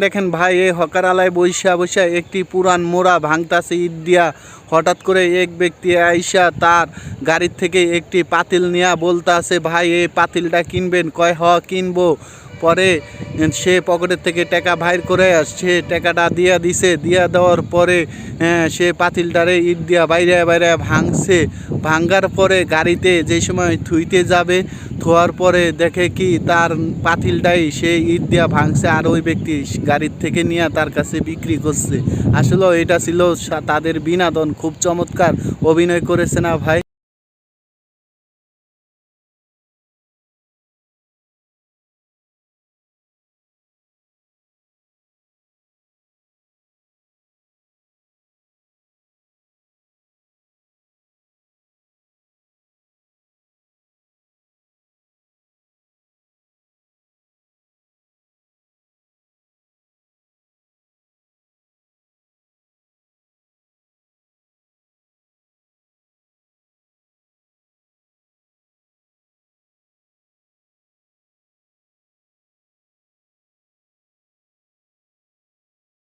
দেখেন ভাই, এই হকারালায় বৈশা বৈশা একটি পুরান মোড়া ভাঙতাছে ইট দিয়া। হঠাৎ করে এক ব্যক্তি আইসা তার গাড়ির থেকে একটি পাতিল নিয়া বলতাছে, ভাই এই পাতিলটা কিনবেন? কয় হ কিনবো। পরে সে পকেটের থেকে টাকা বাইর করে সে টাকাটা দিয়া দিছে। দিয়া দেওয়ার পরে সে পাতিলটারে ইট দিয়া বাইরে বাইরে ভাঙছে। ভাঙ্গার পরে গাড়িতে যে সময় থুইতে যাবে, থোয়ার পরে দেখে কি তার পাতিলটাই সে ইট দিয়া ভাঙছে, আর ওই ব্যক্তি গাড়ির থেকে নিয়ে তার কাছে বিক্রি করছে। আসলে এটা ছিল তাদের বিনোদন। খুব চমৎকার অভিনয় করেছে না ভাই?